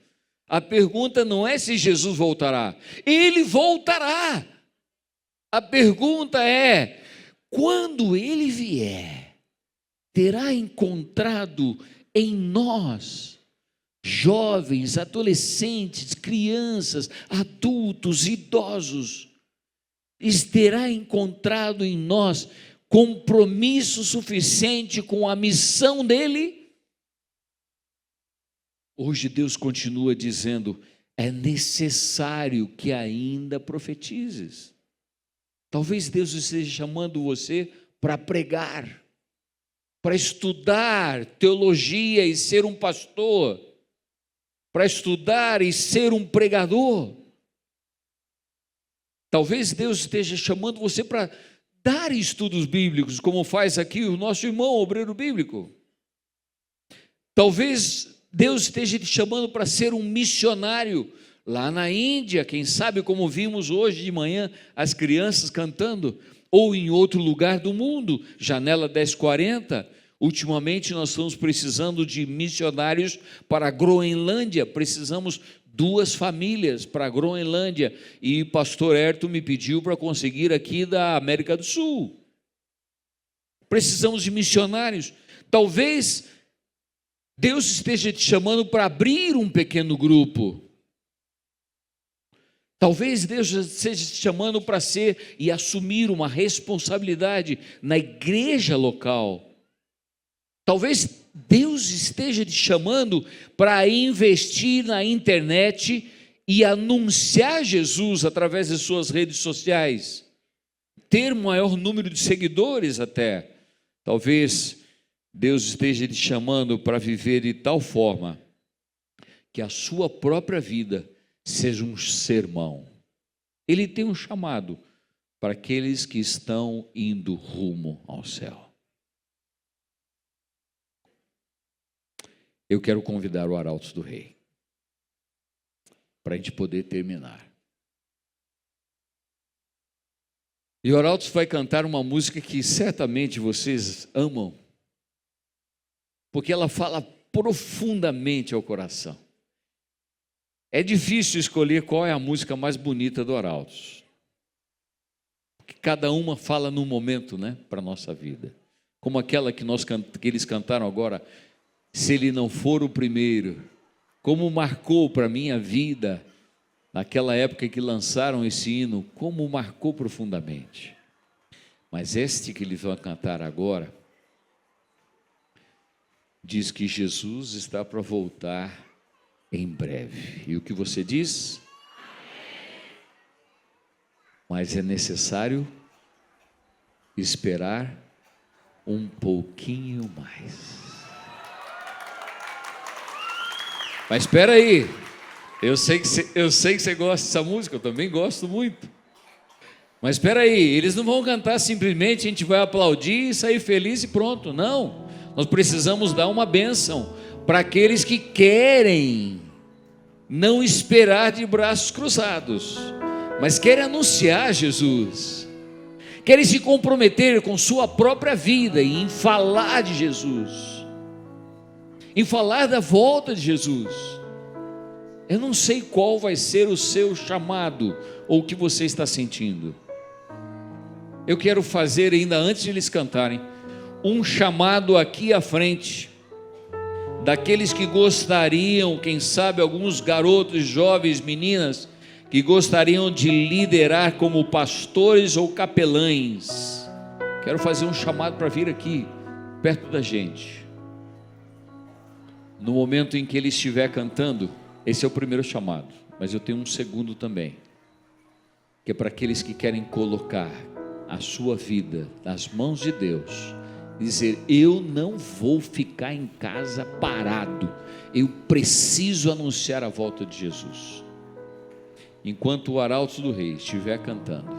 a pergunta não é se Jesus voltará, ele voltará. A pergunta é: quando ele vier, terá encontrado em nós, jovens, adolescentes, crianças, adultos, idosos, terá encontrado em nós compromisso suficiente com a missão dele? Hoje Deus continua dizendo: é necessário que ainda profetizes. Talvez Deus esteja chamando você para pregar, para estudar teologia e ser um pastor, para estudar e ser um pregador. Talvez Deus esteja chamando você para dar estudos bíblicos, como faz aqui o nosso irmão obreiro bíblico. Talvez Deus esteja te chamando para ser um missionário lá na Índia, quem sabe, como vimos hoje de manhã as crianças cantando, ou em outro lugar do mundo, Janela 1040. Ultimamente nós estamos precisando de missionários para a Groenlândia, precisamos 2 famílias para a Groenlândia, e o pastor Herto me pediu para conseguir aqui da América do Sul. Precisamos de missionários. Talvez Deus esteja te chamando para abrir um pequeno grupo. Talvez Deus esteja te chamando para ser e assumir uma responsabilidade na igreja local. Talvez Deus esteja te chamando para investir na internet e anunciar Jesus através de suas redes sociais, ter maior número de seguidores até. Talvez Deus esteja te chamando para viver de tal forma que a sua própria vida seja um sermão. Ele tem um chamado para aqueles que estão indo rumo ao céu. eu quero convidar o Arautos do Rei, para a gente poder terminar. E o Arautos vai cantar uma música que certamente vocês amam, porque ela fala profundamente ao coração. É difícil escolher qual é a música mais bonita do Arautos, porque cada uma fala num momento, né, para a nossa vida. Como aquela que eles cantaram agora, Se Ele Não For o Primeiro, como marcou para a minha vida, naquela época que lançaram esse hino, como marcou profundamente. Mas este que eles vão cantar agora, diz que Jesus está para voltar em breve. E o que você diz? Mas é necessário esperar um pouquinho mais. Mas espera aí, eu sei que você gosta dessa música, eu também gosto muito. Mas espera aí, eles não vão cantar simplesmente, a gente vai aplaudir e sair feliz e pronto. Não, nós precisamos dar uma bênção para aqueles que querem não esperar de braços cruzados, mas querem anunciar Jesus, querem se comprometer com sua própria vida em falar de Jesus, em falar da volta de Jesus. Eu não sei qual vai ser o seu chamado ou o que você está sentindo. Eu quero fazer, ainda antes de eles cantarem, um chamado aqui à frente, daqueles que gostariam, quem sabe alguns garotos, jovens, meninas, que gostariam de liderar como pastores ou capelães. Quero fazer um chamado para vir aqui, perto da gente. No momento em que ele estiver cantando, esse é o primeiro chamado, mas eu tenho um segundo também, que é para aqueles que querem colocar a sua vida nas mãos de Deus, dizer: eu não vou ficar em casa parado, eu preciso anunciar a volta de Jesus. Enquanto o Arautos do Rei estiver cantando,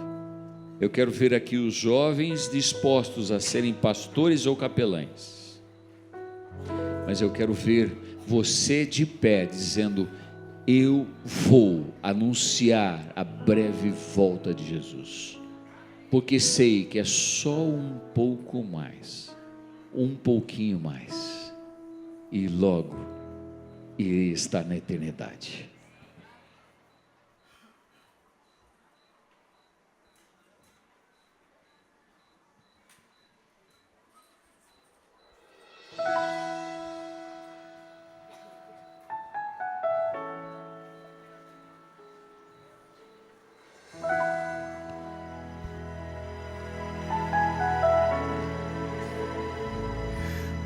eu quero ver aqui os jovens dispostos a serem pastores ou capelães, mas eu quero ver você de pé dizendo: eu vou anunciar a breve volta de Jesus, porque sei que é só um pouco mais, um pouquinho mais, e logo irei estar na eternidade.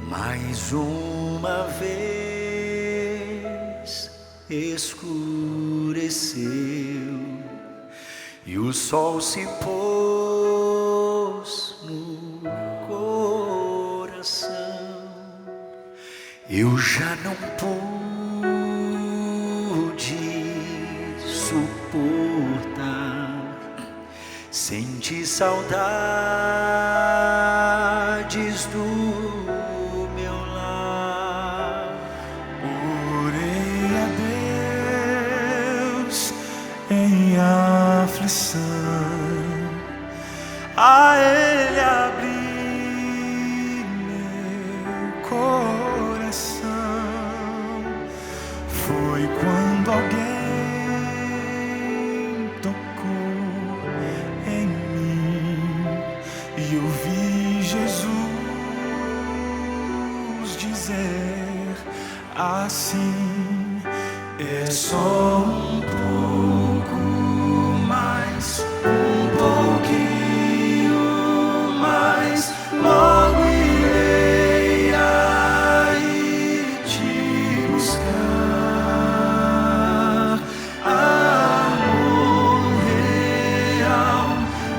Mais uma vez escureceu e o sol se pôs no coração. Eu já não pude suportar, senti saudades do aflição, a Ele abri meu coração. Foi quando alguém tocou em mim e eu vi Jesus dizer assim: é só um pouco mais, um pouquinho mais, logo irei aí te buscar. Amor real,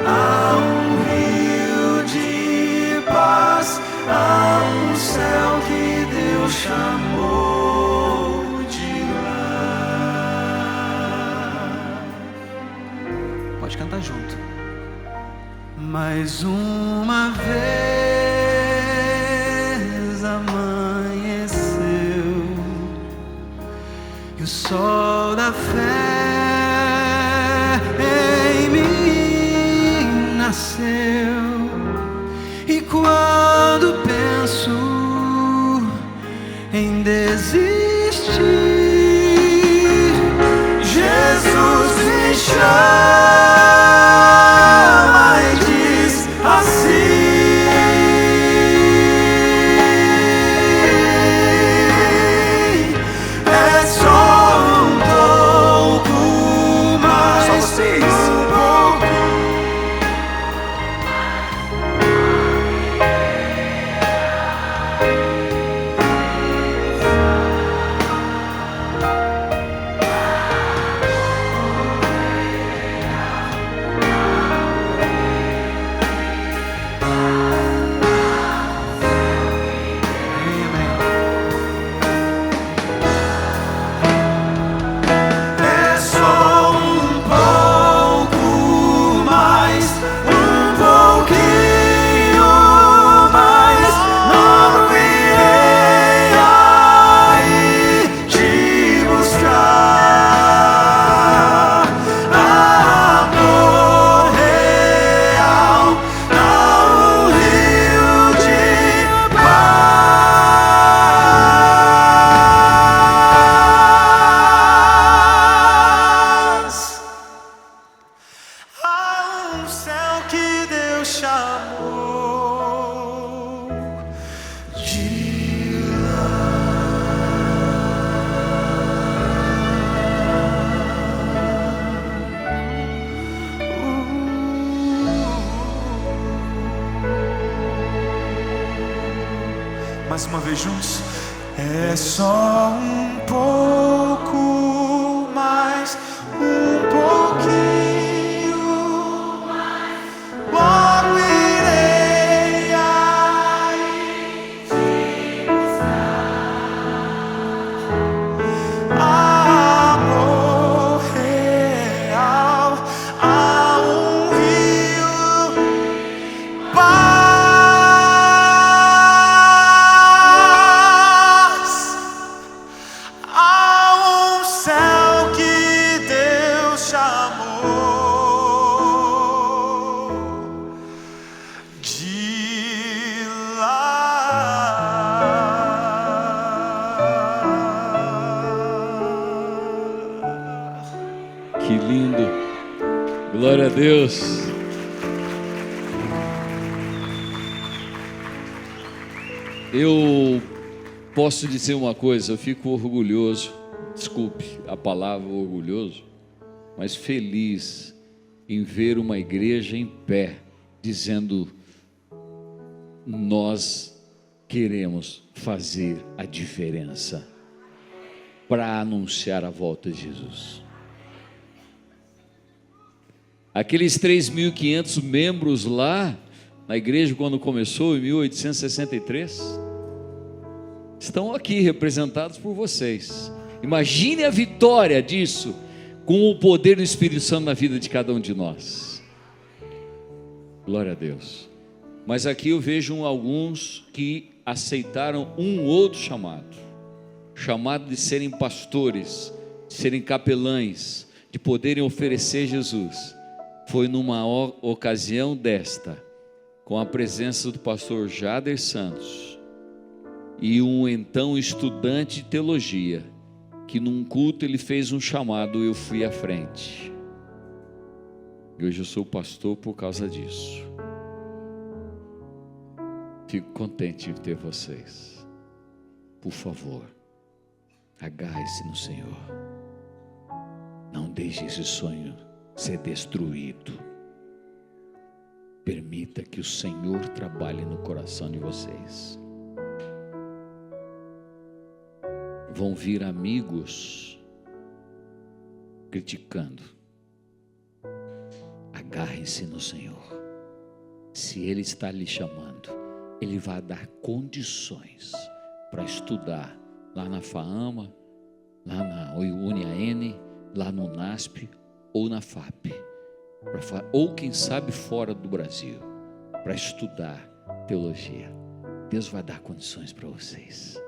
há um rio de paz, há um céu que Deus chamou de lá. Pode cantar junto. Mais uma vez amanheceu e o sol da fé em mim nasceu. E quando penso em desistir, Jesus me chama e diz assim: é só um pouco mais, só vocês. Mais uma vez juntos. É só um pouco mais, um pouquinho mais. Logo irei aí te buscar. Amor real, há um rio. Que lindo, glória a Deus. Eu posso dizer uma coisa, eu fico orgulhoso, desculpe a palavra orgulhoso, mas feliz em ver uma igreja em pé, dizendo: nós queremos fazer a diferença para anunciar a volta de Jesus. Aqueles 3.500 membros lá na igreja, quando começou em 1863, estão aqui representados por vocês. Imagine a vitória disso, com o poder do Espírito Santo na vida de cada um de nós. Glória a Deus. Mas aqui eu vejo alguns que aceitaram um outro chamado de serem pastores, de serem capelães, de poderem oferecer Jesus. Foi numa ocasião desta, com a presença do pastor Jader Santos e um então estudante de teologia, que num culto ele fez um chamado, eu fui à frente. E hoje eu sou pastor por causa disso. Fico contente de ter vocês. Por favor, agarre-se no Senhor. Não deixe esse sonho ser destruído. Permita que o Senhor trabalhe no coração de vocês. Vão vir amigos criticando. Agarre-se no Senhor. Se Ele está lhe chamando, Ele vai dar condições para estudar lá na FAAMA, lá na UniAN, lá no NASP ou na FAP, ou quem sabe fora do Brasil, para estudar teologia. Deus vai dar condições para vocês.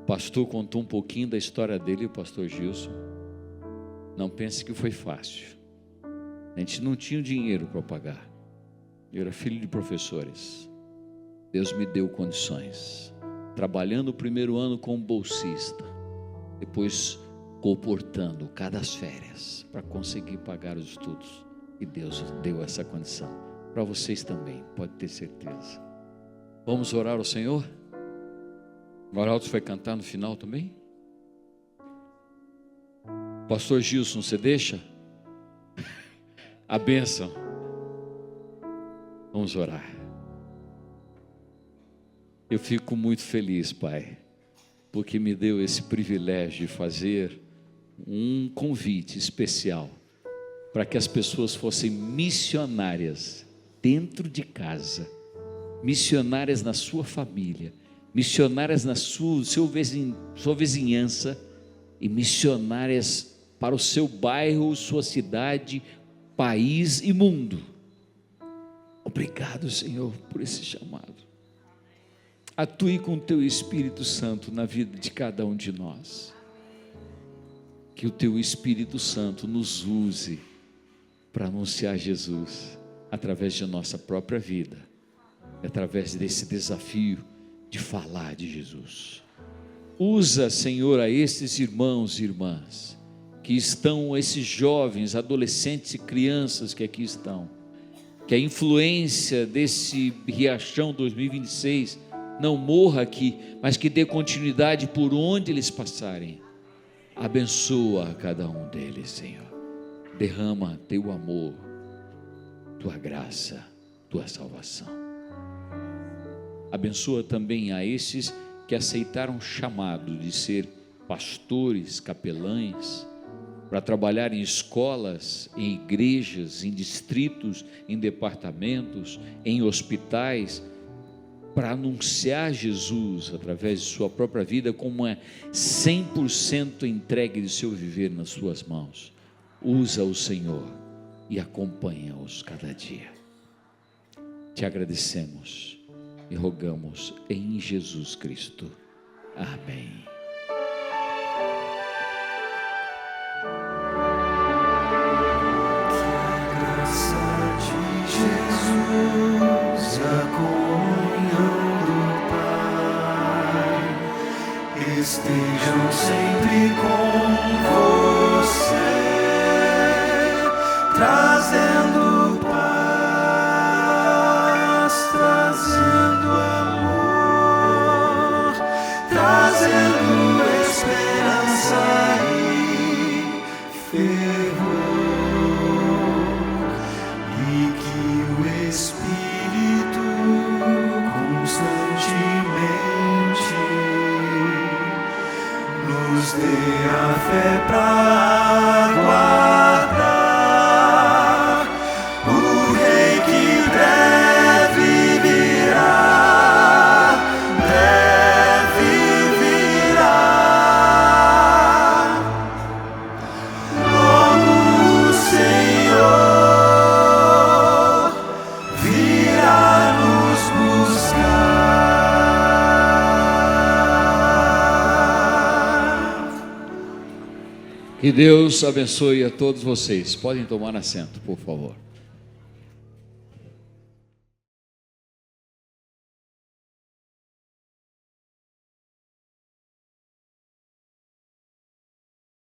O pastor contou um pouquinho da história dele, o pastor Gilson. Não pense que foi fácil. A gente não tinha dinheiro para pagar. Eu era filho de professores. Deus me deu condições. Trabalhando o primeiro ano como bolsista, depois comportando cada férias para conseguir pagar os estudos. E Deus deu essa condição para vocês também, pode ter certeza. Vamos orar ao Senhor? O Arauto vai cantar no final também? Pastor Gilson, você deixa? A bênção. Vamos orar. Eu fico muito feliz, Pai, porque me deu esse privilégio de fazer um convite especial para que as pessoas fossem missionárias dentro de casa, missionárias na sua família, missionárias na sua vizinhança e missionárias para o seu bairro, sua cidade, país e mundo. Obrigado, Senhor, por esse chamado. Atue com o Teu Espírito Santo na vida de cada um de nós. Que o Teu Espírito Santo nos use para anunciar Jesus através de nossa própria vida, através desse desafio de falar de Jesus. Usa, Senhor, a esses irmãos e irmãs que estão, esses jovens, adolescentes e crianças que aqui estão, que a influência desse Riachão 2026 não morra aqui, mas que dê continuidade por onde eles passarem. Abençoa a cada um deles, Senhor. Derrama Teu amor, Tua graça, Tua salvação. Abençoa também a esses que aceitaram o chamado de ser pastores, capelães, para trabalhar em escolas, em igrejas, em distritos, em departamentos, em hospitais, para anunciar Jesus através de sua própria vida, como é 100% entregue de seu viver nas suas mãos. Usa o Senhor e acompanha-os cada dia. Te agradecemos e rogamos em Jesus Cristo. Amém. Jesus, a comunhão do Pai, estejam sempre com você, trazendo paz, trazendo amor, trazendo esperança e fervor. Espírito constantemente nos dê a fé para aguardar o Rei que breve virá, breve virá. Logo o Senhor que Deus abençoe a todos vocês. Podem tomar assento, por favor.